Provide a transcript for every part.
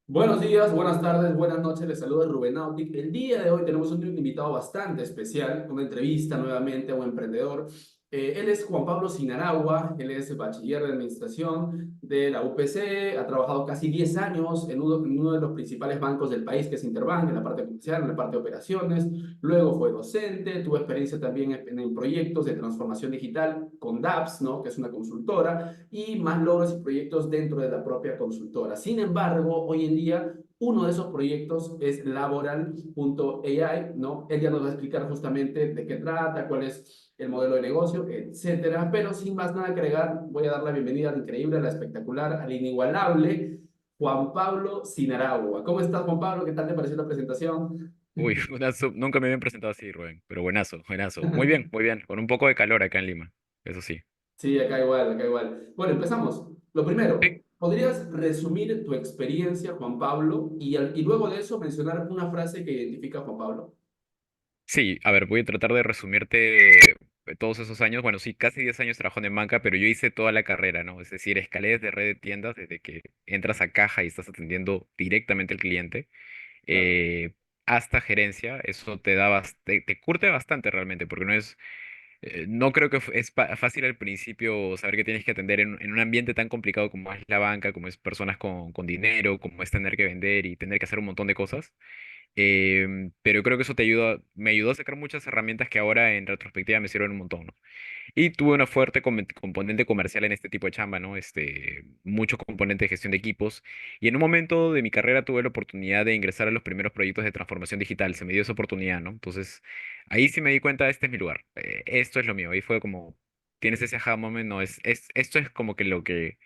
Buenos días, buenas tardes, buenas noches. Les saluda Rubén Autic. El día de hoy tenemos un invitado bastante especial, una entrevista nuevamente a un emprendedor. Él es Juan Pablo Sinaragua, él es bachiller de administración de la UPC, ha trabajado casi 10 años en uno de los principales bancos del país, que es Interbank, en la parte comercial, en la parte de operaciones. Luego fue docente, tuvo experiencia también en proyectos de transformación digital con DAPS, ¿no? Que es una consultora y más logros y proyectos dentro de la propia consultora. Sin embargo, hoy en día uno de esos proyectos es Laboral.ai, ¿no? Él ya nos va a explicar justamente de qué trata, cuál es el modelo de negocio, etcétera. Pero sin más nada que agregar, voy a dar la bienvenida al increíble, al espectacular, al inigualable Juan Pablo Sinaragua. ¿Cómo estás, Juan Pablo? ¿Qué tal te pareció la presentación? Uy, buenazo. Nunca me habían presentado así, Rubén, pero buenazo, buenazo. Muy bien, con un poco de calor acá en Lima, eso sí. Sí, acá igual, acá igual. Bueno, empezamos. Lo Sí, primero, ¿podrías resumir tu experiencia, Juan Pablo, y luego de eso mencionar una frase que identifica a Juan Pablo? sí, a ver, voy a tratar de resumirte todos esos años. Bueno, sí, casi 10 años trabajando en banca, pero yo hice toda la carrera, ¿no? Es decir, escalé de red de tiendas desde que entras a caja y estás atendiendo directamente al cliente, Claro. eh, hasta gerencia. Eso te curte bastante realmente, porque no creo que fácil al principio saber que tienes que atender en un ambiente tan complicado como es la banca, como es personas con dinero, como es tener que vender y tener que hacer un montón de cosas. Pero creo que eso me ayudó a sacar muchas herramientas que ahora en retrospectiva me sirven un montón, ¿no? Y tuve una fuerte componente comercial en este tipo de chamba, ¿no? Mucho componente de gestión de equipos. Y en un momento de mi carrera tuve la oportunidad de ingresar a los primeros proyectos de transformación digital. Se me dio esa oportunidad, ¿no? Entonces, ahí sí me di cuenta, este es mi lugar. Esto es lo mío. Ahí fue como, tienes ese aha moment, no, esto es como que lo que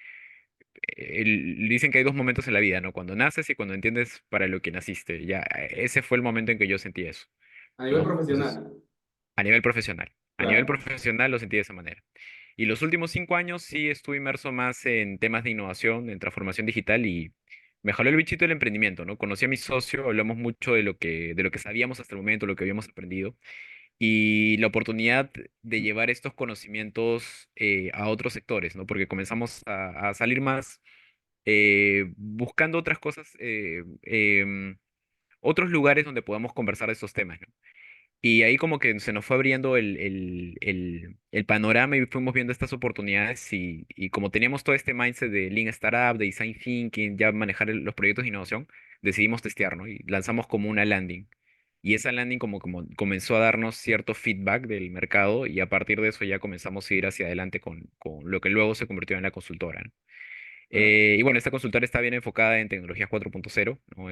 dicen que hay dos momentos en la vida, ¿no? Cuando naces y cuando entiendes para lo que naciste. Ya, ese fue el momento en que yo sentí eso, A nivel ¿no? Entonces, profesional, a nivel profesional. A nivel claro. profesional lo sentí de esa manera. Y los últimos 5 años sí estuve inmerso más en temas de innovación, en transformación digital y me jaló el bichito del emprendimiento, ¿no? Conocí a mi socio, hablamos mucho de lo que sabíamos hasta el momento, lo que habíamos aprendido y la oportunidad de llevar estos conocimientos a otros sectores, ¿no? Porque comenzamos a salir más buscando otras cosas, otros lugares donde podamos conversar de estos temas, ¿no? Y ahí como que se nos fue abriendo el panorama y fuimos viendo estas oportunidades y como teníamos todo este mindset de Lean Startup, de Design Thinking, ya manejar los proyectos de innovación, decidimos testear, ¿no? Y lanzamos como una landing. Y esa landing como comenzó a darnos cierto feedback del mercado y a partir de eso ya comenzamos a ir hacia adelante con lo que luego se convirtió en la consultora, ¿no? Claro. Y bueno, esta consultora está bien enfocada en tecnologías 4.0, ¿no?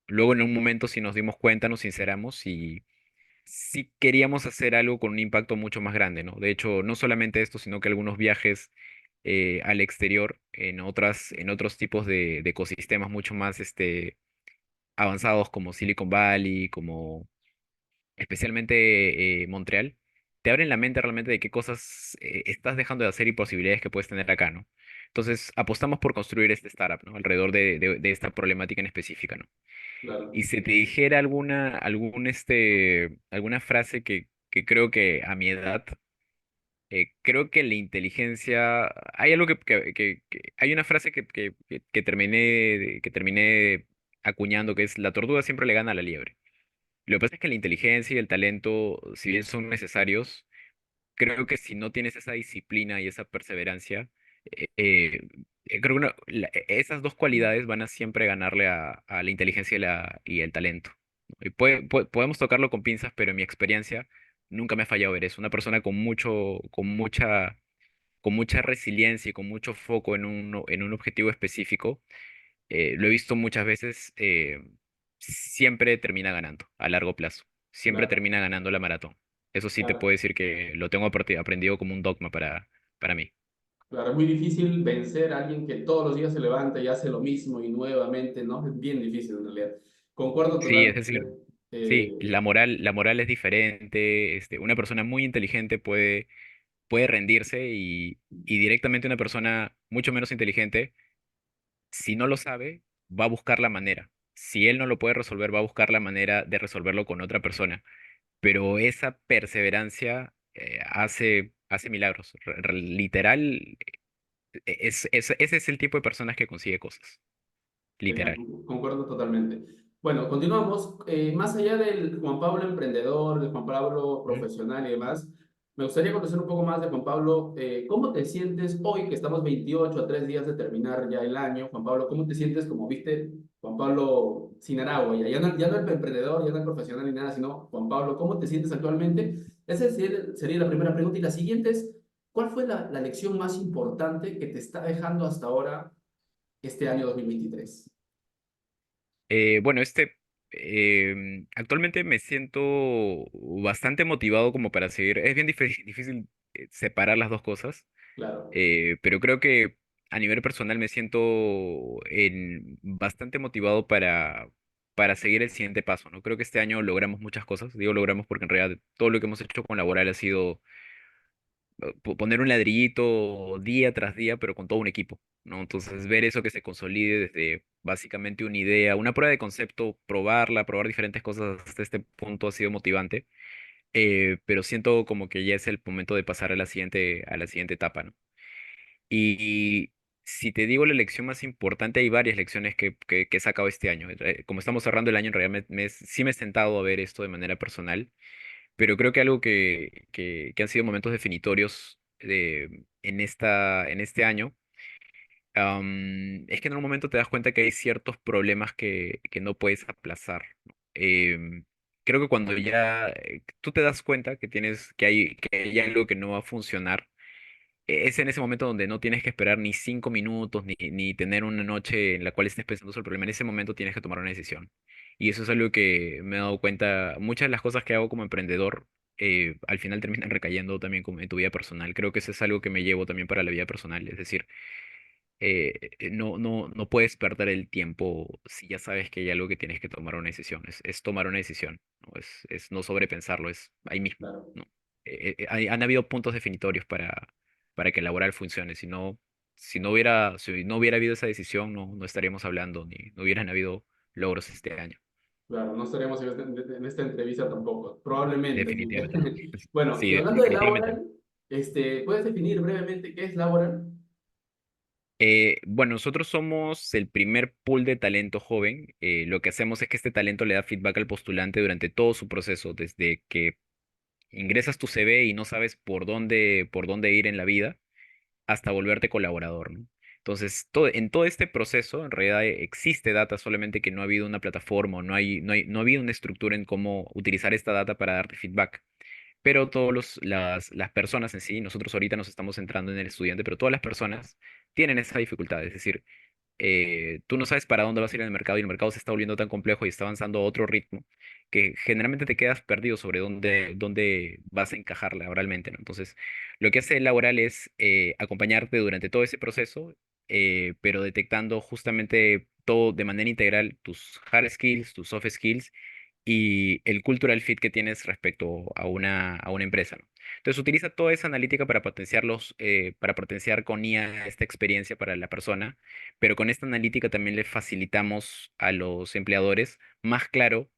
Luego en un momento sí nos dimos cuenta, nos sinceramos y sí queríamos hacer algo con un impacto mucho más grande, ¿no? De hecho, no solamente esto, sino que algunos viajes al exterior en otros tipos de ecosistemas mucho más avanzados como Silicon Valley, como especialmente Montreal, te abren la mente realmente de qué cosas estás dejando de hacer y posibilidades que puedes tener acá, ¿no? Entonces, apostamos por construir este startup, ¿no? Alrededor de esta problemática en específica, ¿no? Y Claro. si te dijera alguna frase que creo que a mi edad, creo que la inteligencia, hay algo hay una frase que terminé acuñando que es la tortuga siempre le gana a la liebre. Lo que pasa es que la inteligencia y el talento, si bien son necesarios, creo que si no tienes esa disciplina y esa perseverancia, eh, eh, creo que esas dos cualidades van a siempre ganarle a la inteligencia y el talento. Y podemos tocarlo con pinzas, pero en mi experiencia nunca me ha fallado ver eso. Una persona con mucha resiliencia y con mucho foco en un objetivo específico, lo he visto muchas veces, siempre termina ganando a largo plazo. Siempre Claro. termina ganando la maratón. Eso sí te puedo Claro. decir que lo tengo aprendido como un dogma para mí. Claro, es muy difícil vencer a alguien que todos los días se levanta y hace lo mismo y nuevamente, ¿no? Es bien difícil en realidad. Concuerdo Sí, es totalmente. decir, sí, Eh, la moral es diferente. Una persona muy inteligente puede rendirse y directamente una persona mucho menos inteligente, si no lo sabe, va a buscar la manera. Si él no lo puede resolver, va a buscar la manera de resolverlo con otra persona. Pero esa perseverancia hace milagros. Literal, ese es el tipo de personas que consigue cosas. Genial, literal. concuerdo totalmente. Bueno, continuamos. Más allá del Juan Pablo emprendedor, del Juan Pablo Ujú. profesional y demás, me gustaría conocer un poco más de Juan Pablo. ¿Cómo te sientes hoy que estamos 28 a 3 días de terminar ya el año? Juan Pablo, ¿cómo te sientes como viste Juan Pablo Sinaragua? Ya no el emprendedor, ya no el profesional ni nada, sino Juan Pablo, ¿cómo te sientes actualmente? Esa sería la primera pregunta. Y la siguiente es, ¿cuál fue la lección más importante que te está dejando hasta ahora este año 2023? Bueno, actualmente me siento bastante motivado como para seguir. Es bien difícil separar las dos cosas, Claro, pero creo que a nivel personal me siento bastante motivado para seguir el siguiente paso, ¿no? Creo que este año logramos muchas cosas. Digo logramos porque en realidad todo lo que hemos hecho con Laboral ha sido poner un ladrillito día tras día, pero con todo un equipo, ¿no? Entonces, ver eso que se consolide desde básicamente una idea, una prueba de concepto, probarla, probar diferentes cosas hasta este punto ha sido motivante, pero siento como que ya es el momento de pasar a la siguiente etapa, ¿no? Y si te digo la lección más importante, hay varias lecciones que he sacado este año. Como estamos cerrando el año, en realidad sí me he sentado a ver esto de manera personal, pero creo que algo que han sido momentos definitorios en este año, es que en un momento te das cuenta que hay ciertos problemas que no puedes aplazar, ¿no? Creo que cuando ya tú te das cuenta que hay algo que no va a funcionar, es en ese momento donde no tienes que esperar ni 5 minutos, ni tener una noche en la cual estés pensando sobre el problema. En ese momento tienes que tomar una decisión. Y eso es algo que me he dado cuenta. Muchas de las cosas que hago como emprendedor, al final terminan recayendo también como en tu vida personal. Creo que eso es algo que me llevo también para la vida personal. Es decir, no puedes perder el tiempo si ya sabes que hay algo que tienes que tomar una decisión. Es tomar una decisión, ¿no? Es no sobrepensarlo, es ahí mismo, claro, ¿no? Han habido puntos definitorios para que el laboral funcione. Si no hubiera habido esa decisión, no estaríamos hablando, ni no hubieran habido logros este año. claro, no estaremos en esta entrevista tampoco, probablemente, sí. Definitivamente no. Bueno, y Sí, hablando de definitivamente no. Laboral, ¿puedes definir brevemente qué es Laboral? Bueno, nosotros somos el primer pool de talento joven. Lo que hacemos es que este talento le da feedback al postulante durante todo su proceso, desde que ingresas tu CV y no sabes por dónde ir en la vida, hasta volverte colaborador, ¿no? Entonces, en todo este proceso, en realidad existe data, solamente que no ha habido una plataforma, o no ha habido una estructura en cómo utilizar esta data para darte feedback. Pero las personas en sí, nosotros ahorita nos estamos centrando en el estudiante, pero todas las personas tienen esa dificultad. Es decir, tú no sabes para dónde vas a ir en el mercado y el mercado se está volviendo tan complejo y está avanzando a otro ritmo que generalmente te quedas perdido sobre dónde vas a encajar laboralmente, ¿no? Entonces, lo que hace el laboral es acompañarte durante todo ese proceso, pero detectando justamente todo de manera integral, tus hard skills, tus soft skills y el cultural fit que tienes respecto a una empresa, ¿no? Entonces utiliza toda esa analítica para potenciar con IA esta experiencia para la persona, pero con esta analítica también le facilitamos a los empleadores más claro,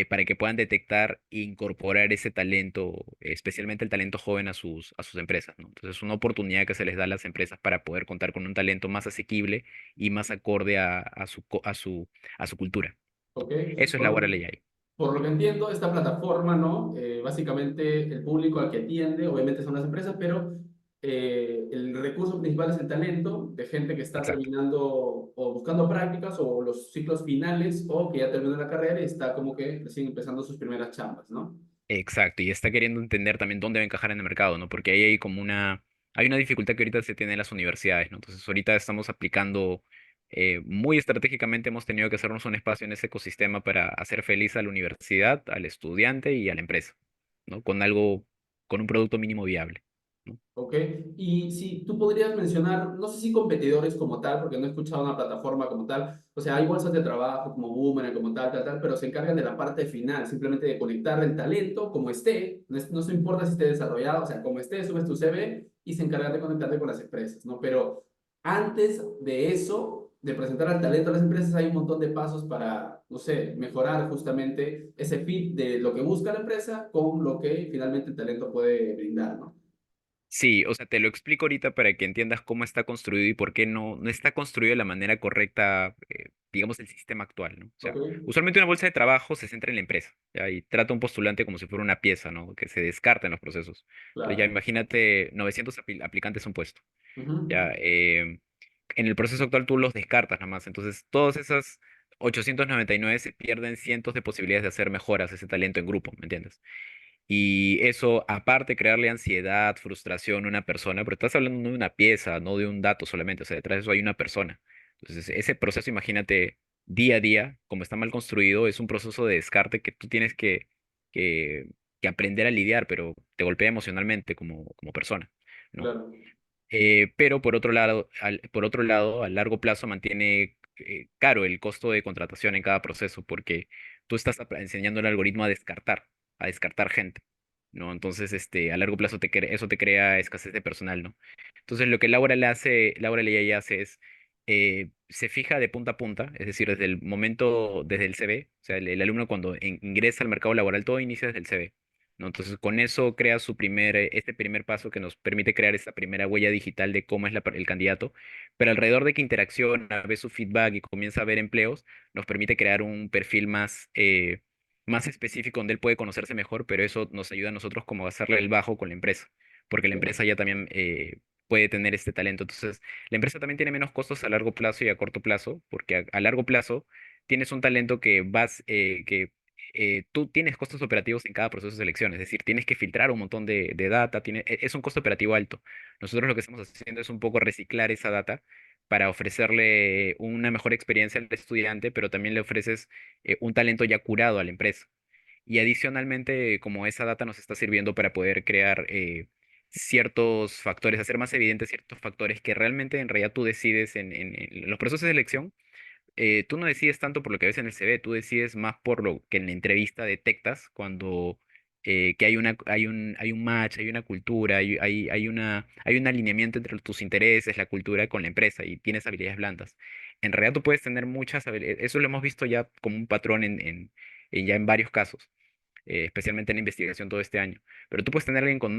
para que puedan detectar e incorporar ese talento, especialmente el talento joven a sus empresas, ¿no? Entonces es una oportunidad que se les da a las empresas para poder contar con un talento más asequible y más acorde a su cultura. ¿Ok? Eso es Por, Laboral AI. por lo que entiendo, esta plataforma, ¿no? Básicamente el público al que atiende, obviamente son las empresas, pero el recurso principal es el talento de gente que está Exacto. terminando o buscando prácticas o los ciclos finales o que ya terminó la carrera y está como que recién empezando sus primeras chambas, ¿no? Exacto, y está queriendo entender también dónde va a encajar en el mercado, ¿no? Porque ahí hay una dificultad que ahorita se tiene en las universidades, ¿no? Entonces ahorita estamos aplicando, muy estratégicamente hemos tenido que hacernos un espacio en ese ecosistema para hacer feliz a la universidad, al estudiante y a la empresa, ¿no? Con un producto mínimo viable, ¿no? ¿Ok? Y si tú podrías mencionar, no sé si competidores como tal, porque no he escuchado una plataforma como tal, o sea, hay bolsas de trabajo como Boomerang, como tal, pero se encargan de la parte final, simplemente de conectar el talento como esté, no se importa si esté desarrollado, o sea, como esté, subes tu CV y se encargan de conectarte con las empresas, ¿no? Pero antes de eso, de presentar al talento a las empresas, hay un montón de pasos para, no sé, mejorar justamente ese fit de lo que busca la empresa con lo que finalmente el talento puede brindar, ¿no? Sí, o sea, te lo explico ahorita para que entiendas cómo está construido y por qué no está construido de la manera correcta. digamos, el sistema actual, ¿no? O ok, sea, usualmente una bolsa de trabajo se centra en la empresa, ¿ya? Y trata a un postulante como si fuera una pieza, ¿no? Que se descarta en los procesos. Entonces ya claro. imagínate 900 aplicantes a un puesto, ¿ya? Ujú, En el proceso actual tú los descartas nada más, entonces todas esas 899 se pierden cientos de posibilidades de hacer mejoras a ese talento en grupo, ¿me entiendes? Y eso, aparte de crearle ansiedad, frustración a una persona, pero estás hablando no de una pieza, no de un dato solamente, o sea, detrás de eso hay una persona. Entonces, ese proceso, imagínate, día a día, como está mal construido, es un proceso de descarte que tú tienes que, que aprender a lidiar, pero te golpea emocionalmente como persona, ¿no? claro, Pero por otro lado, a largo plazo mantiene caro el costo de contratación en cada proceso, porque tú estás enseñando al algoritmo a descartar gente, ¿no? Entonces, a largo plazo eso te crea escasez de personal, ¿no? Entonces, lo que Laura Ley hace es, se fija de punta a punta, es decir, desde el CV, o sea, el alumno cuando ingresa al mercado laboral, todo inicia desde el CV. ¿No? Entonces, con eso crea este primer paso que nos permite crear esta primera huella digital de cómo es el candidato, pero alrededor de que interacciona, ve su feedback y comienza a ver empleos, nos permite crear un perfil más específico donde él puede conocerse mejor, pero eso nos ayuda a nosotros como a hacerle el bajo con la empresa, porque la empresa ya también puede tener este talento. Entonces, la empresa también tiene menos costos a largo plazo y a corto plazo, porque a largo plazo tienes un talento que tú tienes costos operativos en cada proceso de selección, es decir, tienes que filtrar un montón de data, es un costo operativo alto. Nosotros lo que estamos haciendo es un poco reciclar esa data para ofrecerle una mejor experiencia al estudiante, pero también le ofreces un talento ya curado a la empresa. Y adicionalmente, como esa data nos está sirviendo para poder crear ciertos factores, hacer más evidentes ciertos factores que realmente en realidad tú decides en los procesos de selección, tú no decides tanto por lo que ves en el CV, tú decides más por lo que en la entrevista detectas cuando que hay un match, hay una cultura, hay un alineamiento entre tus intereses, la cultura con la empresa y tienes habilidades blandas. En realidad tú puedes tener muchas habilidades, eso lo hemos visto ya como un patrón ya en varios casos, especialmente en la investigación todo este año. Pero tú puedes tener alguien con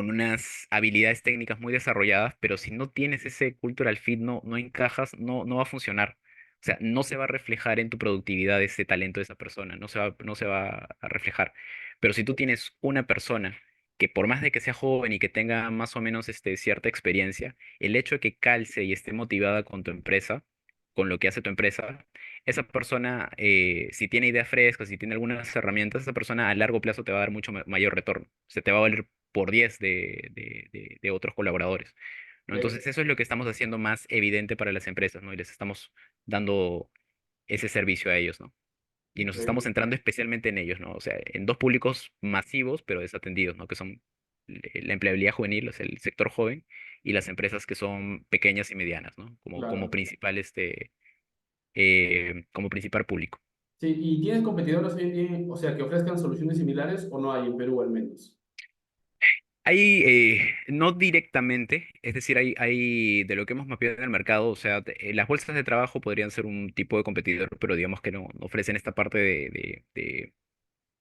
unas habilidades técnicas muy desarrolladas, pero si no tienes ese cultural fit, no encajas, no va a funcionar. O sea, no se va a reflejar en tu productividad ese talento de esa persona, no se va a reflejar. Pero si tú tienes una persona que por más de que sea joven y que tenga más o menos cierta experiencia, el hecho de que calce y esté motivada con tu empresa, con lo que hace tu empresa, esa persona, si tiene ideas frescas, si tiene algunas herramientas, esa persona a largo plazo te va a dar mucho mayor retorno. Se te va a valer por 10 de otros colaboradores, ¿no? ok, Entonces, eso es lo que estamos haciendo más evidente para las empresas, ¿no? Y les estamos dando ese servicio a ellos, ¿no? Y nos estamos ok, centrando especialmente en ellos, ¿no? O sea, en dos públicos masivos, pero desatendidos, ¿no? Que son la empleabilidad juvenil, o sea, el sector joven, y las empresas que son pequeñas y medianas, ¿no? claro. Como principal público. Sí, ¿y tienes competidores hoy en día, o sea, que ofrezcan soluciones similares o no hay en Perú al menos? No directamente, es decir, de lo que hemos mapeado en el mercado, o sea, las bolsas de trabajo podrían ser un tipo de competidor, pero digamos que no ofrecen esta parte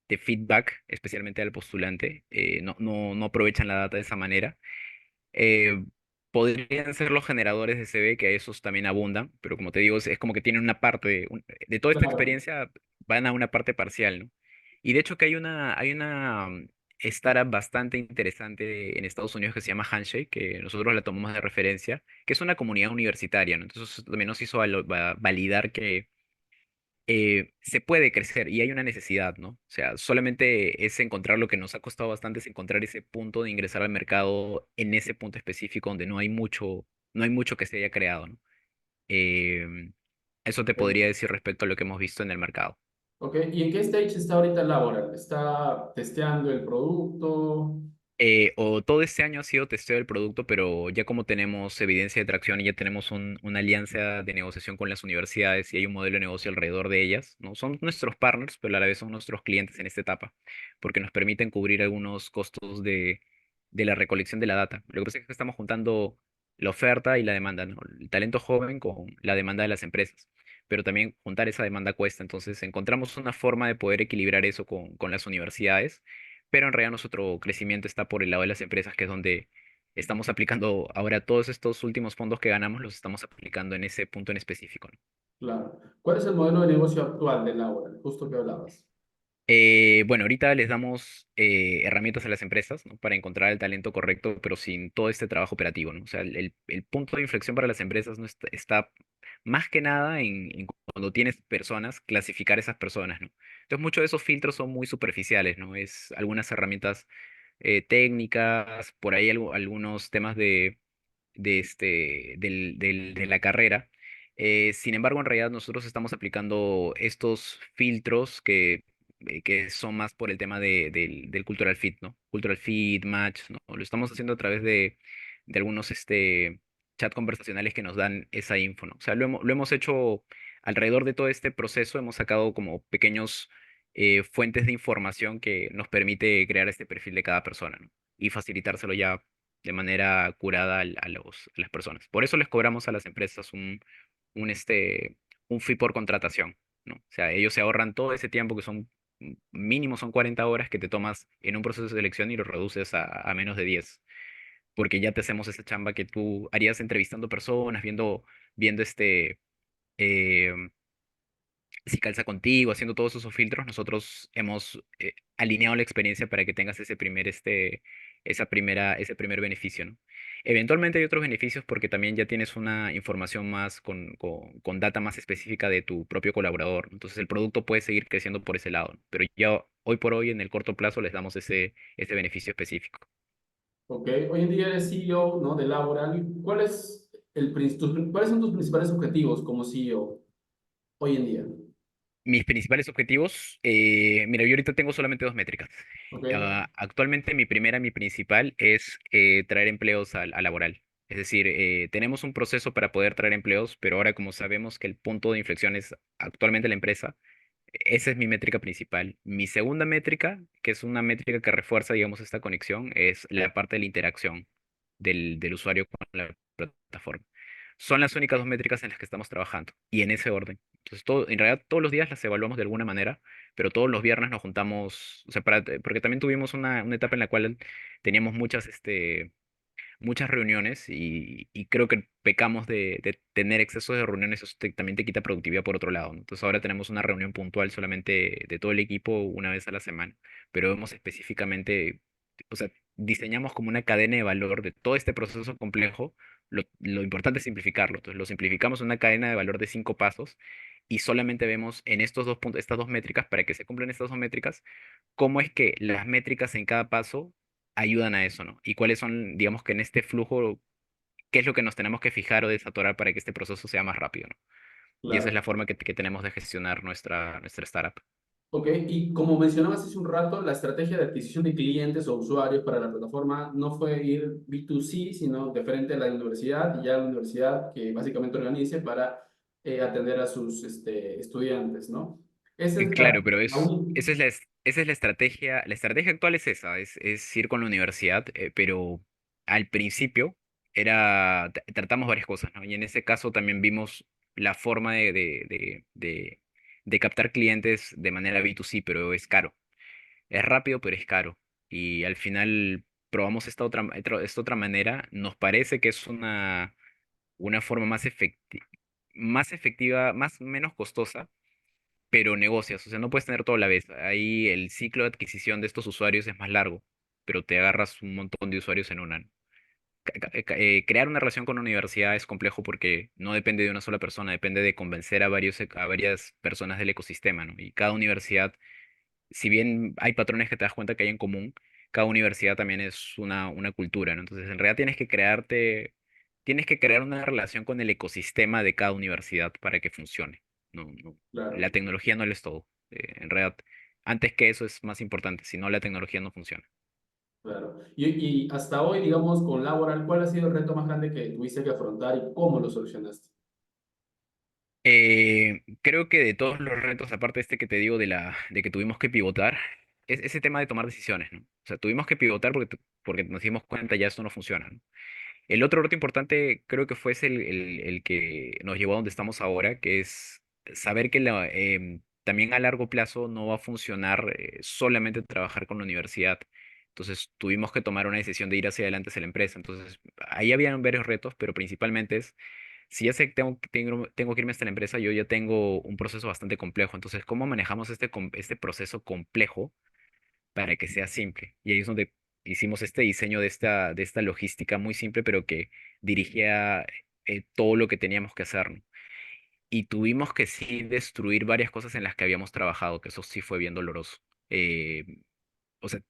de feedback, especialmente al postulante, no aprovechan la data de esa manera. Eh, Podrían ser los generadores de CV, que a esos también abundan, pero como te digo, es como que tienen una parte de toda esta Claro, experiencia, van a una parte parcial, ¿no? Y de hecho que hay una startup bastante interesante en Estados Unidos que se llama Handshake, que nosotros la tomamos de referencia, que es una comunidad universitaria, ¿no? Entonces eso también nos hizo validar que se puede crecer y hay una necesidad, ¿no? O sea, solamente es encontrar lo que nos ha costado bastante, es encontrar ese punto de ingresar al mercado en ese punto específico donde no hay mucho que se haya creado, ¿no? Em, Eso te podría ok. decir respecto a lo que hemos visto en el mercado. Ok, ¿y en qué stage está ahorita Laboral? ¿Está testeando el producto? O todo este año ha sido testeo del producto, pero ya como tenemos evidencia de tracción y ya tenemos una alianza de negociación con las universidades y hay un modelo de negocio alrededor de ellas, ¿no? Son nuestros partners, pero a la vez son nuestros clientes en esta etapa, porque nos permiten cubrir algunos costos de la recolección de la data. Lo que pasa es que estamos juntando la oferta y la demanda, ¿no? El talento joven con la demanda de las empresas, pero también juntar esa demanda cuesta. Entonces encontramos una forma de poder equilibrar eso con las universidades, pero en realidad nuestro crecimiento está por el lado de las empresas, que es donde estamos aplicando ahora todos estos últimos fondos que ganamos, los estamos aplicando en ese punto en específico, ¿no? Claro. ¿Cuál es el modelo de negocio actual de Laura? Justo que hablabas. Bueno, ahorita les damos herramientas a las empresas, ¿no? Para encontrar el talento correcto, pero sin todo este trabajo operativo, ¿no? O sea, el punto de inflexión para las empresas no está más que nada en cuando tienes personas, clasificar esas personas, ¿no? Entonces, muchos de esos filtros son muy superficiales, ¿no? Es algunas herramientas técnicas, por ahí algunos temas de la carrera. Sin embargo, en realidad nosotros estamos aplicando estos filtros que son más por el tema del cultural fit, ¿no? Cultural fit, match, ¿no? Lo estamos haciendo a través de algunos chat conversacionales que nos dan esa info, ¿no? O sea, lo hemos hecho alrededor de todo este proceso, hemos sacado como pequeños fuentes de información que nos permite crear este perfil de cada persona, ¿no? Y facilitárselo ya de manera curada a las personas. Por eso les cobramos a las empresas un fee por contratación, ¿no? O sea, ellos se ahorran todo ese tiempo que son mínimo son 40 horas que te tomas en un proceso de selección y lo reduces a menos de 10 porque ya te hacemos esa chamba que tú harías entrevistando personas, viendo em, si calza contigo, haciendo todos esos filtros, nosotros hemos alineado la experiencia para que tengas ese primer beneficio, ¿no? Eventualmente hay otros beneficios porque también ya tienes una información más con data más específica de tu propio colaborador, ¿no? Entonces el producto puede seguir creciendo por ese lado, ¿no? Pero ya hoy por hoy en el corto plazo les damos ese beneficio específico. Ok, hoy en día eres CEO, ¿no? De Laura. ¿Cuál es cuáles son tus principales objetivos como CEO hoy en día? Mis principales objetivos, mira, yo ahorita tengo solamente dos métricas. Ok, Actualmente mi principal es traer empleos a laboral. Es decir, tenemos un proceso para poder traer empleos, pero ahora como sabemos que el punto de inflexión es actualmente la empresa, esa es mi métrica principal. Mi segunda métrica, que es una métrica que refuerza, digamos, esta conexión, es la parte de la interacción del usuario con la plataforma. Son las únicas dos métricas en las que estamos trabajando y en ese orden. Entonces, en realidad todos los días las evaluamos de alguna manera, pero todos los viernes nos juntamos, o sea, porque también tuvimos una etapa en la cual teníamos muchas reuniones y creo que pecamos de tener exceso de reuniones, eso también te quita productividad por otro lado, ¿no? Entonces ahora tenemos una reunión puntual solamente de todo el equipo una vez a la semana, pero vemos específicamente, o sea, diseñamos como una cadena de valor de todo este proceso complejo. Lo importante es simplificarlo, entonces lo simplificamos en una cadena de valor de 5 pasos y solamente vemos en estos dos puntos, estas dos métricas, para que se cumplan estas dos métricas, cómo es que las métricas en cada paso ayudan a eso, ¿no? Y cuáles son, digamos que en este flujo, qué es lo que nos tenemos que fijar o desatorar para que este proceso sea más rápido, ¿no? Y esa es la claro. forma que tenemos de gestionar nuestra startup. Ok, y como mencionabas hace un rato, la estrategia de adquisición de clientes o usuarios para la plataforma no fue ir B2C, sino de frente a la universidad y ya la universidad que básicamente organice para atender a sus estudiantes, ¿no? Esa es Claro, pero la única. esa es la estrategia. La estrategia actual es esa, es ir con la universidad, pero al principio tratamos varias cosas, ¿no? Y en ese caso también vimos la forma de captar clientes de manera B2C, pero es caro. Es rápido, pero es caro. Y al final probamos esta otra manera. Nos parece que es una forma más efectiva, menos costosa, pero negocias. O sea, no puedes tener todo a la vez. Ahí el ciclo de adquisición de estos usuarios es más largo, pero te agarras un montón de usuarios en un año. Crear una relación con una universidad es complejo porque no depende de una sola persona, depende de convencer a varias personas del ecosistema, ¿no? Y cada universidad, si bien hay patrones que te das cuenta que hay en común, cada universidad también es una cultura, ¿no? Entonces, en realidad tienes que crear una relación con el ecosistema de cada universidad para que funcione. La Claro, tecnología no lo es todo. En realidad, antes que eso es más importante, si no, la tecnología no funciona. claro. Y hasta hoy, digamos, con Laboral, ¿cuál ha sido el reto más grande que tuviste que afrontar y cómo lo solucionaste? Creo que de todos los retos, aparte de este que te digo de que tuvimos que pivotar, es ese tema de tomar decisiones, ¿no? O sea, tuvimos que pivotar porque nos dimos cuenta ya esto no funciona, ¿no? El otro reto importante creo que fue el que nos llevó a donde estamos ahora, que es saber que también a largo plazo no va a funcionar solamente trabajar con la universidad. Entonces tuvimos que tomar una decisión de ir hacia adelante hacia la empresa. Entonces ahí habían varios retos, pero principalmente es, si ya sé que tengo que irme hasta la empresa, yo ya tengo un proceso bastante complejo. Entonces, ¿cómo manejamos este proceso complejo para que sea simple? Y ahí es donde hicimos este diseño de esta logística muy simple, pero que dirigía todo lo que teníamos que hacer, ¿no? Y tuvimos que sí destruir varias cosas en las que habíamos trabajado, que eso sí fue bien doloroso. Eh, o sea,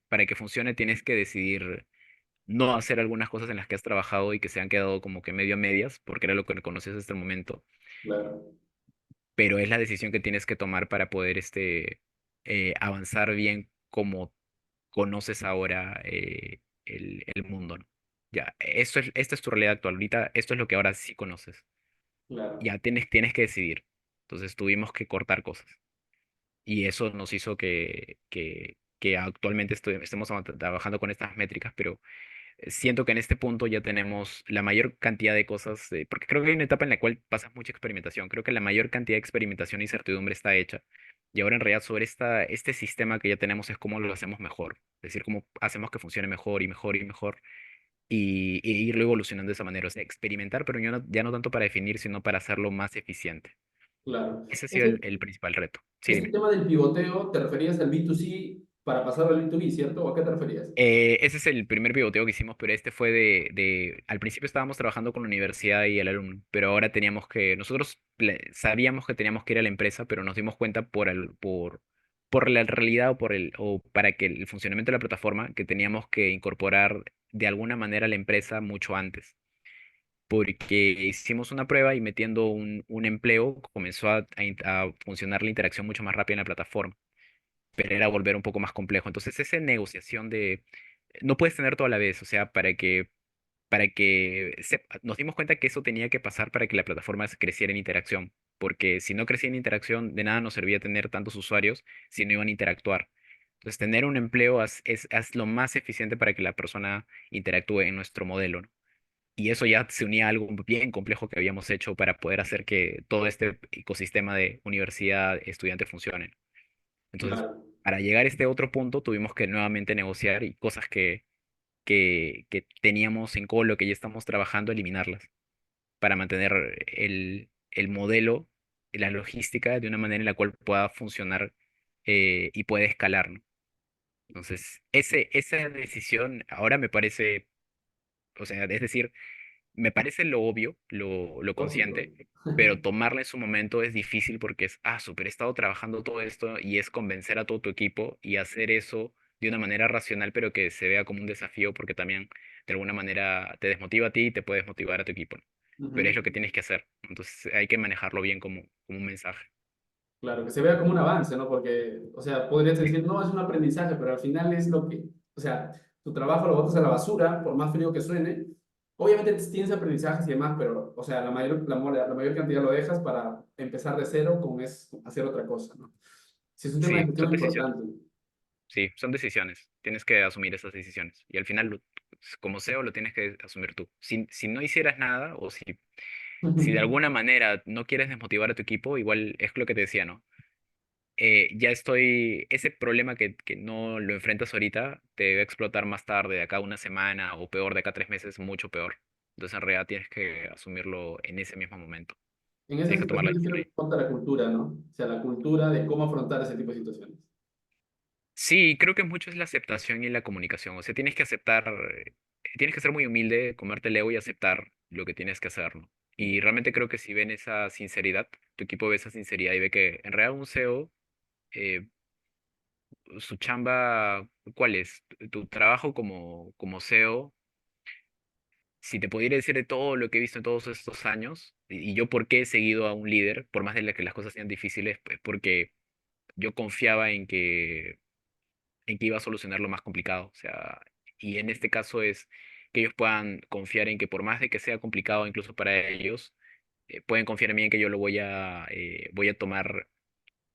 para que funcione, tienes que decidir no hacer algunas cosas en las que has trabajado y que se han quedado como que medio a medias, porque era lo que conocías hasta el momento, Claro, pero es la decisión que tienes que tomar para poder avanzar bien como conoces ahora el mundo, ¿no? Ya, esta es tu realidad actual. Ahorita esto es lo que ahora sí conoces. claro, Ya tienes que decidir. Entonces tuvimos que cortar cosas. Y eso nos hizo que actualmente estemos trabajando con estas métricas, pero siento que en este punto ya tenemos la mayor cantidad de cosas, porque creo que hay una etapa en la cual pasas mucha experimentación. Creo que la mayor cantidad de experimentación y certidumbre está hecha. Y ahora en realidad sobre este sistema que ya tenemos es cómo lo hacemos mejor. Es decir, cómo hacemos que funcione mejor y mejor y mejor y irlo evolucionando de esa manera. O sea, experimentar, pero ya no tanto para definir, sino para hacerlo más eficiente. claro. Ese ha sido Este, el principal reto. Sí, este dime. tema del pivoteo, ¿te referías al B2C para pasar al B2B, cierto? ¿O a qué te referías? Ese es el primer pivoteo que hicimos, pero este fue al principio estábamos trabajando con la universidad y el alumno, pero ahora nosotros sabíamos que teníamos que ir a la empresa, pero nos dimos cuenta por la realidad o para que el funcionamiento de la plataforma, que teníamos que incorporar de alguna manera a la empresa mucho antes, porque hicimos una prueba y metiendo un empleo comenzó a funcionar la interacción mucho más rápida en la plataforma, pero era volver un poco más complejo. Entonces, esa negociación no puedes tener todo a la vez, o sea, nos dimos cuenta que eso tenía que pasar para que la plataforma creciera en interacción, porque si no crecía en interacción, de nada nos servía tener tantos usuarios si no iban a interactuar. Entonces, tener un empleo es lo más eficiente para que la persona interactúe en nuestro modelo, ¿no? Y eso ya se unía a algo bien complejo que habíamos hecho para poder hacer que todo este ecosistema de universidad estudiante funcione. Entonces, Claro, para llegar a este otro punto, tuvimos que nuevamente negociar y cosas que teníamos en Colo, que ya estamos trabajando, eliminarlas para mantener el modelo, la logística de una manera en la cual pueda funcionar y pueda escalar, ¿no? Entonces, esa decisión ahora me parece, o sea, es decir, me parece lo obvio, lo lógico. consciente, pero tomarla en su momento es difícil porque súper, he estado trabajando todo esto y es convencer a todo tu equipo y hacer eso de una manera racional, pero que se vea como un desafío porque también de alguna manera te desmotiva a ti y te puedes motivar a tu equipo, ¿no? Pero es Ujú. lo que tienes que hacer. Entonces hay que manejarlo bien como un mensaje. Claro, que se vea como un avance, ¿no? Porque, o sea, podrías decir, no, es un aprendizaje, pero al final es lo que, o sea, tu trabajo lo botas a la basura, por más frío que suene. Obviamente tienes aprendizajes y demás, pero, o sea, la mayor cantidad lo dejas para empezar de cero con hacer otra cosa, ¿no? Sí, es un tema de Sí, gestión son decisiones. importante. Sí, son decisiones. Tienes que asumir esas decisiones. Y al final, como SEO, lo tienes que asumir tú. Si no hicieras nada o si de alguna manera no quieres desmotivar a tu equipo, igual es lo que te decía, ¿no? Ese problema que no lo enfrentas ahorita, te va a explotar más tarde, de acá a una semana, o peor, de acá a 3 meses, mucho peor. Entonces, en realidad, tienes que asumirlo en ese mismo momento. En esas Tienes que tomar la situaciones decisión creo ahí. que falta la cultura, ¿no? O sea, la cultura de cómo afrontar ese tipo de situaciones. Sí, creo que mucho es la aceptación y la comunicación. O sea, tienes que ser muy humilde, comerte el ego y aceptar lo que tienes que hacer, ¿no? Y realmente creo que si ven esa sinceridad, tu equipo ve esa sinceridad y ve que en realidad un SEO, eh, su chamba, ¿cuál es? Tu trabajo como SEO, si te pudiera decir de todo lo que he visto en todos estos años, y yo por qué he seguido a un líder, por más de que las cosas sean difíciles, pues porque yo confiaba en que iba a solucionar lo más complicado. O sea, y en este caso es que ellos puedan confiar en que por más de que sea complicado incluso para ellos, pueden confiar en mí en que yo voy a tomar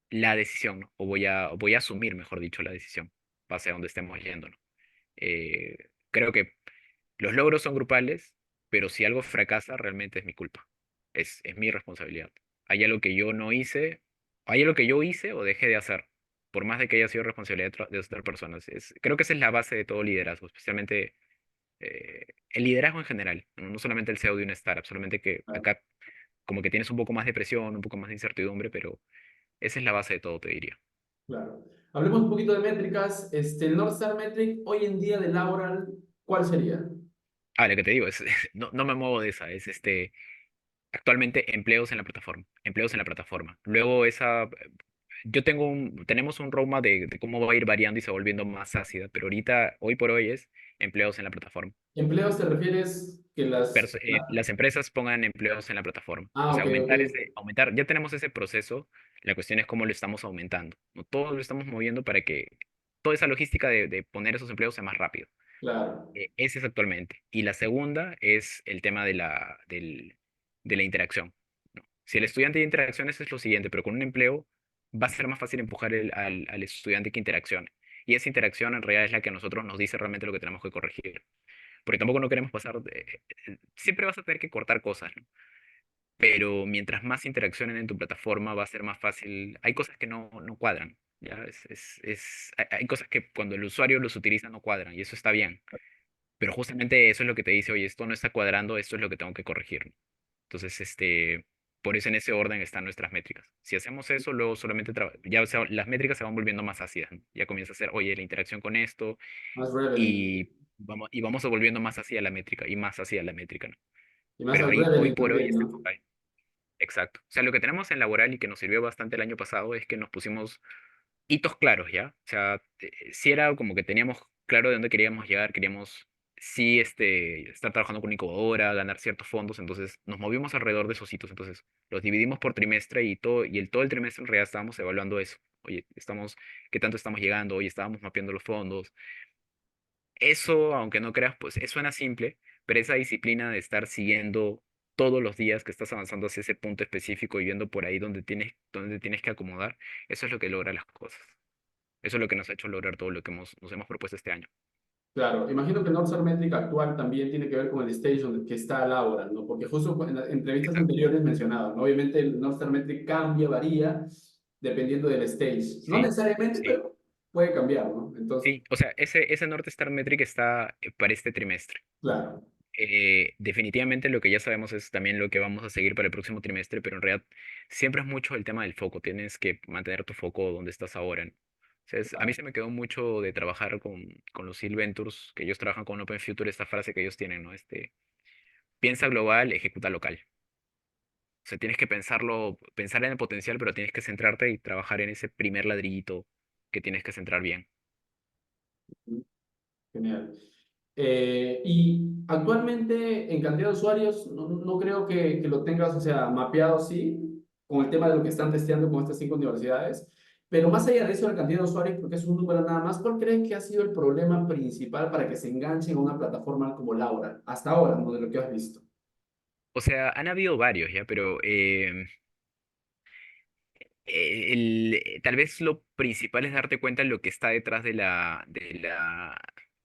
la decisión, ¿no? O voy a asumir, mejor dicho, la decisión, pase a donde estemos yendo, ¿no? Creo que los logros son grupales, pero si algo fracasa, realmente es mi culpa. Es mi responsabilidad. Hay algo que yo no hice, hay algo que yo hice o dejé de hacer, por más de que haya sido responsabilidad de otras personas. Creo que esa es la base de todo liderazgo, especialmente el liderazgo en general, no, no solamente el CEO de una startup, solamente que Claro, acá como que tienes un poco más de presión, un poco más de incertidumbre, pero esa es la base de todo, te diría. claro. Hablemos un poquito de métricas. El North Star Metric hoy en día de Laboral, ¿cuál sería? Ah, lo que te digo es, no, no me muevo de esa, es actualmente empleos en la plataforma, empleos en la plataforma. Luego tenemos un roadmap de cómo va a ir variando y se va volviendo más ácida, pero ahorita, hoy por hoy es empleos en la plataforma. ¿Empleos te refieres que Las empresas pongan empleos en la plataforma. O Ah, sea, ok, ok, ya tenemos ese proceso, la cuestión es cómo lo estamos aumentando, ¿no? Todo lo estamos moviendo para que toda esa logística de poner esos empleos sea más rápido. claro. Ese es actualmente. Y la segunda es el tema de la interacción, ¿no? Si el estudiante de interacciones es lo siguiente, pero con un empleo va a ser más fácil empujar al estudiante que interaccione. Y esa interacción en realidad es la que a nosotros nos dice realmente lo que tenemos que corregir. Porque tampoco no queremos siempre vas a tener que cortar cosas, ¿no? Pero mientras más interaccionen en tu plataforma va a ser más fácil. Hay cosas que no cuadran, ¿ya? Hay cosas que cuando el usuario los utiliza no cuadran y eso está bien. Pero justamente eso es lo que te dice, oye, esto no está cuadrando, esto es lo que tengo que corregir, ¿no? Entonces, por eso en ese orden están nuestras métricas. Si hacemos eso, luego solamente las métricas se van volviendo más ácidas, ¿no? Ya comienza a ser, oye, la interacción con esto Más revenue. y vamos volviendo más hacia la métrica y más hacia la métrica, ¿no? Y más Pero al hoy revenue por hoy también, está ¿no? enfocado. Exacto. O sea, lo que tenemos en laboral y que nos sirvió bastante el año pasado es que nos pusimos hitos claros, ¿ya? O sea, sí era como que teníamos claro de dónde queríamos llegar, queríamos sí estar trabajando con una incubadora, ganar ciertos fondos, entonces nos movimos alrededor de esos hitos, entonces los dividimos por trimestre todo el trimestre en realidad estábamos evaluando eso. Oye, ¿qué tanto estamos llegando? Oye, estábamos mapeando los fondos. Eso, aunque no creas, pues suena simple, pero esa disciplina de estar siguiendo todos los días que estás avanzando hacia ese punto específico y viendo por ahí dónde tienes que acomodar, eso es lo que logra las cosas. Eso es lo que nos ha hecho lograr todo lo que nos hemos propuesto este año. Claro, imagino que el North Star Metric actual también tiene que ver con el stage donde que está Laboral, ¿no? Porque justo en las entrevistas Exacto. anteriores mencionaban, ¿no? Obviamente el North Star Metric cambia, varía, dependiendo del stage. No Sí, necesariamente, sí, pero puede cambiar, ¿no? Entonces, sí. O sea, ese North Star Metric está para este trimestre. claro, Definitivamente lo que ya sabemos es también lo que vamos a seguir para el próximo trimestre, pero en realidad siempre es mucho el tema del foco. Tienes que mantener tu foco donde estás ahora, ¿no? O sea, a mí se me quedó mucho de trabajar con los Seal Ventures, que ellos trabajan con Open Future, esta frase que ellos tienen, ¿no? Piensa global, ejecuta local. O sea, tienes que pensar en el potencial, pero tienes que centrarte y trabajar en ese primer ladrillito que tienes que centrar bien. genial. Y actualmente en cantidad de usuarios, no creo que lo tengas, o sea, mapeado así, con el tema de lo que están testeando con estas 5 universidades, pero más allá de eso, la cantidad de usuarios, porque es un número nada más, ¿cuál crees que ha sido el problema principal para que se enganchen a una plataforma como Laura? Hasta ahora, ¿no? De lo que has visto. O sea, han habido varios ya, pero tal vez lo principal es darte cuenta de lo que está detrás de la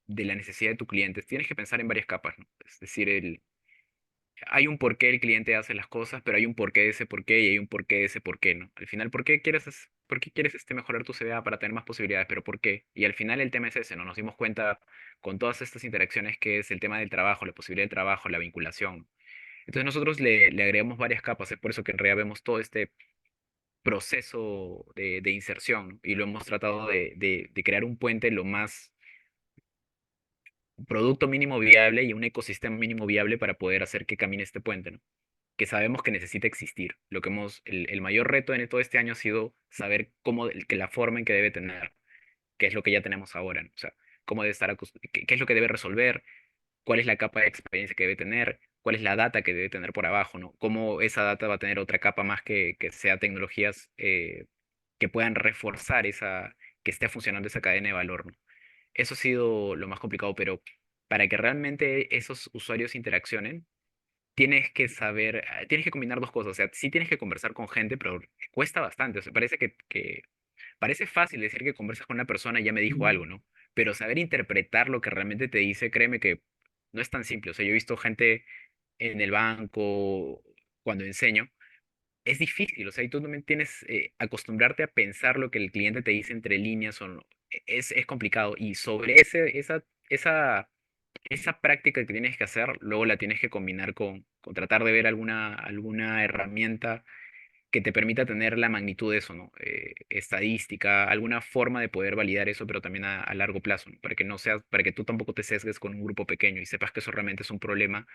necesidad de tu cliente. Tienes que pensar en varias capas, ¿no? Es decir, hay un porqué el cliente hace las cosas, pero hay un porqué de ese porqué y hay un porqué de ese porqué, ¿no? Al final, ¿por qué quieres mejorar tu CVA para tener más posibilidades? ¿Pero por qué? Y al final el tema es ese, ¿no? Nos dimos cuenta con todas estas interacciones que es el tema del trabajo, la posibilidad del trabajo, la vinculación. Entonces nosotros le agregamos varias capas, es por eso que en realidad vemos todo este proceso de inserción, ¿no? Y lo hemos tratado de crear un puente lo más producto mínimo viable y un ecosistema mínimo viable para poder hacer que camine este puente, ¿no? Que sabemos que necesita existir. El mayor reto en todo este año ha sido saber que la forma en que debe tener, qué es lo que ya tenemos ahora, ¿no? O sea, cómo debe estar, qué es lo que debe resolver, cuál es la capa de experiencia que debe tener, cuál es la data que debe tener por abajo, ¿no? Cómo esa data va a tener otra capa más que sea tecnologías que puedan reforzar que esté funcionando esa cadena de valor, ¿no? Eso ha sido lo más complicado, pero para que realmente esos usuarios interaccionen, tienes que combinar dos cosas. O sea, sí tienes que conversar con gente, pero cuesta bastante. O sea, parece fácil decir que conversas con una persona y ya me dijo algo, ¿no? Pero saber interpretar lo que realmente te dice, créeme que no es tan simple. O sea, yo he visto gente en el banco cuando enseño es difícil, o sea, y tú también tienes acostumbrarte a pensar lo que el cliente te dice entre líneas o no. Es complicado. Y sobre esa práctica que tienes que hacer, luego la tienes que combinar con tratar de ver alguna herramienta que te permita tener la magnitud de eso, ¿no? Estadística, alguna forma de poder validar eso, pero también a largo plazo, ¿no? Para que no seas, para que tú tampoco te sesgues con un grupo pequeño y sepas que eso realmente es un problema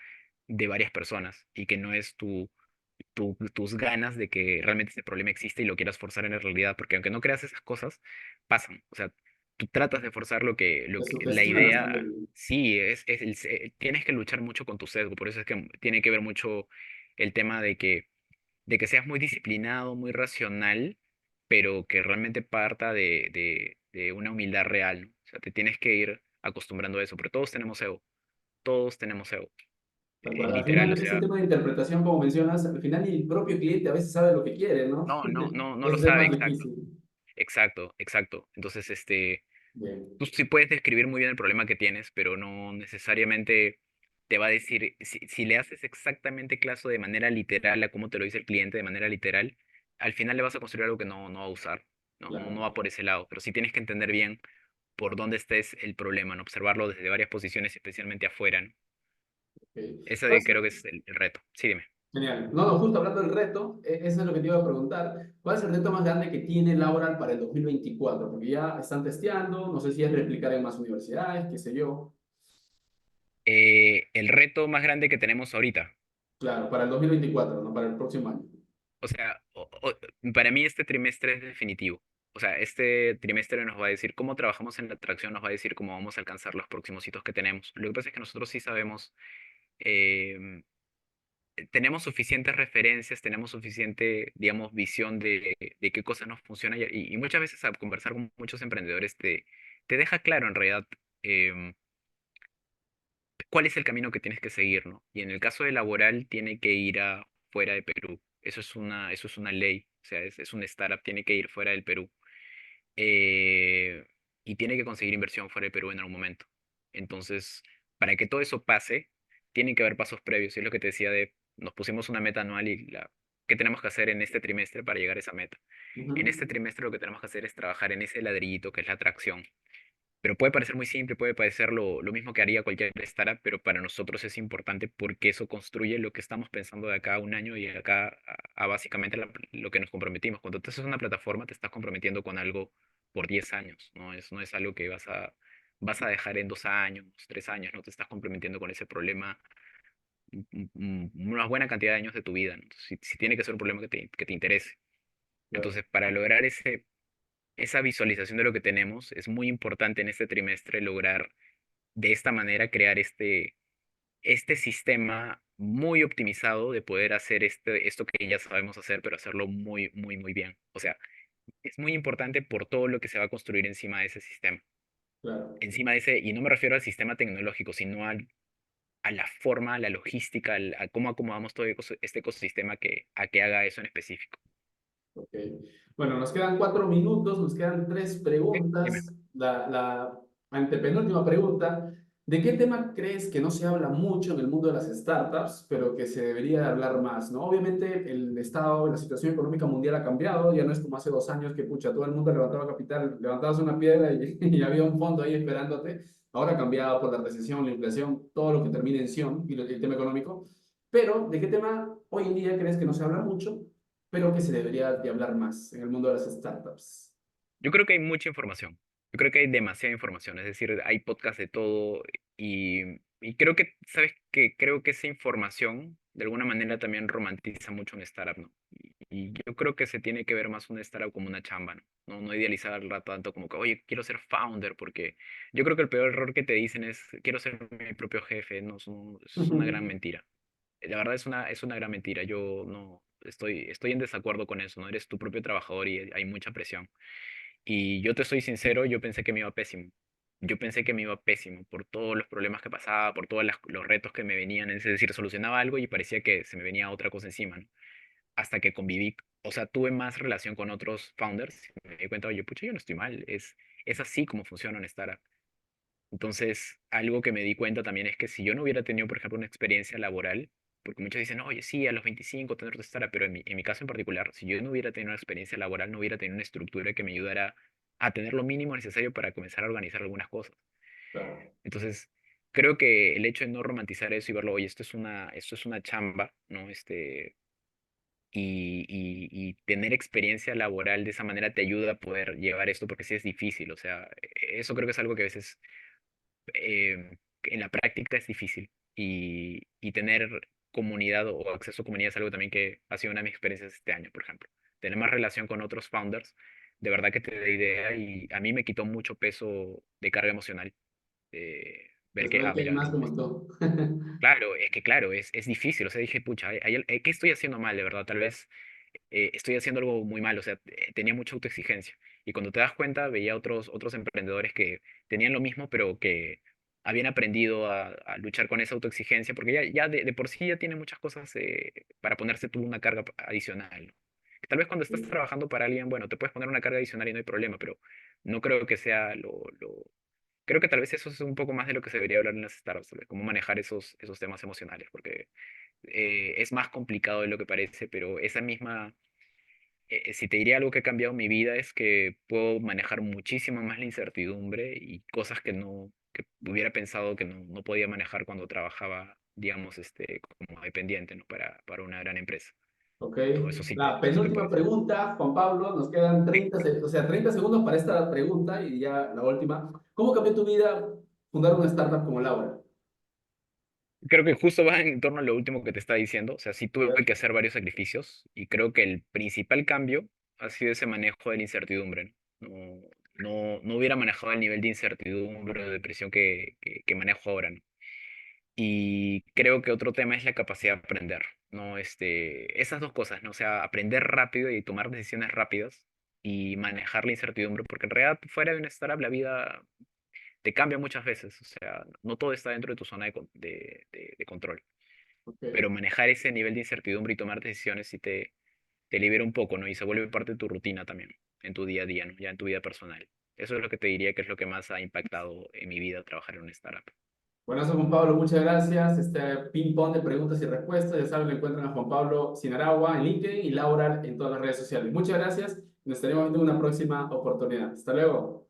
de varias personas y que no es tus ganas de que realmente ese problema existe y lo quieras forzar en la realidad, porque aunque no creas esas cosas, pasan. O sea, tú tratas de forzar Te la sugestionas idea, también. sí, tienes que luchar mucho con tu sesgo, por eso es que tiene que ver mucho el tema de que seas muy disciplinado, muy racional, pero que realmente parta de una humildad real, ¿no? O sea, te tienes que ir acostumbrando a eso, pero todos tenemos ego, Tal cual. Al literal, o final, ese sea, tema de interpretación, como mencionas, al final ni el propio cliente a veces sabe lo que quiere, ¿no? no lo Eso es sabe, más exacto. difícil. Exacto, exacto. Entonces, Bien. tú sí puedes describir muy bien el problema que tienes, pero no necesariamente te va a decir, si le haces exactamente caso de manera literal a cómo te lo dice el cliente, de manera literal, al final le vas a construir algo que no va a usar, no Claro. va por ese lado, pero sí tienes que entender bien por dónde estés el problema, ¿no? Observarlo desde varias posiciones, especialmente afuera, ¿no? Ok. Ese creo que es el reto. Sí, dime. Genial. No, no, justo hablando del reto, eso es lo que te iba a preguntar. ¿Cuál es el reto más grande que tiene Laboral para el 2024? Porque ya están testeando, no sé si es replicar en más universidades, qué sé yo. El reto más grande que tenemos ahorita. Claro, para el 2024, no para el próximo año. O sea, para mí este trimestre es definitivo. O sea, este trimestre nos va a decir cómo trabajamos en la atracción, nos va a decir cómo vamos a alcanzar los próximos hitos que tenemos. Lo que pasa es que nosotros sí sabemos, eh, tenemos suficientes referencias, tenemos suficiente, digamos, visión de qué cosas nos funcionan y muchas veces al conversar con muchos emprendedores te deja claro en realidad cuál es el camino que tienes que seguir, ¿no? Y en el caso de laboral tiene que ir a fuera de Perú. Eso es una ley. O sea, es un startup, tiene que ir fuera del Perú. eh, y tiene que conseguir inversión fuera de Perú en algún momento. Entonces, para que todo eso pase, tienen que haber pasos previos. Y es lo que te decía nos pusimos una meta anual y ¿qué tenemos que hacer en este trimestre para llegar a esa meta? En Ujú. este trimestre lo que tenemos que hacer es trabajar en ese ladrillito que es la atracción. Pero puede parecer muy simple, puede parecer lo mismo que haría cualquier startup, pero para nosotros es importante porque eso construye lo que estamos pensando de acá a un año y de acá a básicamente lo que nos comprometimos. Cuando tú haces una plataforma, te estás comprometiendo con algo por 10 años, no es algo que vas a dejar en 2 años, 3 años, no te estás comprometiendo con ese problema una buena cantidad de años de tu vida, ¿no? Entonces, si tiene que ser un problema que te interese. Claro. Entonces, para lograr esa visualización de lo que tenemos, es muy importante en este trimestre lograr de esta manera crear este sistema muy optimizado de poder hacer esto que ya sabemos hacer, pero hacerlo muy, muy, muy bien. O sea, es muy importante por todo lo que se va a construir encima de ese sistema. Claro. Encima de ese, y no me refiero al sistema tecnológico, sino a la forma, a la logística, a cómo acomodamos todo este ecosistema a que haga eso en específico. Ok. Bueno, nos quedan 4 minutos, nos quedan tres Dime. preguntas. La antepenúltima pregunta, ¿de qué tema crees que no se habla mucho en el mundo de las startups, pero que se debería de hablar más, ¿no? Obviamente el estado, la situación económica mundial ha cambiado, ya no es como hace 2 años que, pucha, todo el mundo levantaba capital, levantabas una piedra y, y había un fondo ahí esperándote. Ahora ha cambiado por la recesión, la inflación, todo lo que termina en ción y el tema económico. Pero, ¿de qué tema hoy en día crees que no se habla mucho, pero que se debería de hablar más en el mundo de las startups? Yo creo que hay mucha información. Yo creo que hay demasiada información. Es decir, hay podcasts de todo y creo que, ¿sabes qué? Creo que esa información de alguna manera también romantiza mucho un startup, ¿no? Y yo creo que se tiene que ver más un startup como una chamba, ¿no? No idealizarla tanto como que, oye, quiero ser founder, porque yo creo que el peor error que te dicen es, quiero ser mi propio jefe, no, es una gran mentira. La verdad es una gran mentira. Yo no estoy en desacuerdo con eso, ¿no? Eres tu propio trabajador y hay mucha presión. Y yo te soy sincero, yo pensé que me iba pésimo. Yo pensé que me iba pésimo por todos los problemas que pasaba, por todos los retos que me venían. Es decir, solucionaba algo y parecía que se me venía otra cosa encima, ¿no? Hasta que conviví, o sea, tuve más relación con otros founders y me di cuenta, oye, pucha, yo no estoy mal. Es así como funciona una startup. Entonces, algo que me di cuenta también es que si yo no hubiera tenido, por ejemplo, una experiencia laboral, porque muchos dicen, oye, sí, a los 25 tener tu startup, pero en mi caso en particular, si yo no hubiera tenido una experiencia laboral, no hubiera tenido una estructura que me ayudara a tener lo mínimo necesario para comenzar a organizar algunas cosas. Claro. Entonces, creo que el hecho de no romantizar eso y verlo, oye, esto es una chamba, ¿no? Y tener experiencia laboral de esa manera te ayuda a poder llevar esto, porque sí es difícil, o sea, eso creo que es algo que a veces en la práctica es difícil y tener comunidad o acceso a comunidad es algo también que ha sido una de mis experiencias este año, por ejemplo. Tener más relación con otros founders, de verdad que te da idea y a mí me quitó mucho peso de carga emocional. De Ver que, saber que hay mira, más como tú. claro, es que claro, es difícil, o sea, dije, pucha, ¿qué estoy haciendo mal, de verdad? Tal vez estoy haciendo algo muy mal, o sea, tenía mucha autoexigencia. Y cuando te das cuenta, veía otros emprendedores que tenían lo mismo, pero que habían aprendido a luchar con esa autoexigencia, porque ya de por sí ya tiene muchas cosas para ponerse tú una carga adicional, ¿no? Que tal vez cuando estás trabajando para alguien, bueno, te puedes poner una carga adicional y no hay problema, pero no creo que sea Creo que tal vez eso es un poco más de lo que se debería hablar en las startups, tal vez, cómo manejar esos temas emocionales, porque es más complicado de lo que parece, pero esa misma si te diría algo que ha cambiado mi vida es que puedo manejar muchísimo más la incertidumbre y cosas que hubiera pensado que no podía manejar cuando trabajaba, digamos, como dependiente, ¿no? Para una gran empresa. Ok. No, La eso sí te puedo penúltima decir. pregunta, Juan Pablo, nos quedan Sí. 30 segundos para esta pregunta y ya la última. ¿Cómo cambió tu vida fundar una startup como Laura? Creo que justo va en torno a lo último que te estaba diciendo. O sea, sí A tuve ver. que hacer varios sacrificios y creo que el principal cambio ha sido ese manejo de la incertidumbre, ¿no? No hubiera manejado el nivel de incertidumbre o de depresión que manejo ahora, ¿no? Y creo que otro tema es la capacidad de aprender, ¿no? Esas dos cosas, ¿no? O sea, aprender rápido y tomar decisiones rápidas y manejar la incertidumbre, porque en realidad fuera de una startup la vida te cambia muchas veces, o sea, no todo está dentro de tu zona de control, Ok. pero manejar ese nivel de incertidumbre y tomar decisiones sí te libera un poco, ¿no? Y se vuelve parte de tu rutina también, en tu día a día, ¿no? Ya en tu vida personal. Eso es lo que te diría que es lo que más ha impactado en mi vida trabajar en una startup. Bueno, eso, Juan Pablo, muchas gracias. Este ping-pong de preguntas y respuestas, ya saben, lo encuentran a Juan Pablo Sinaragua en LinkedIn y Laura en todas las redes sociales. Muchas gracias. Nos estaremos viendo en una próxima oportunidad. Hasta luego.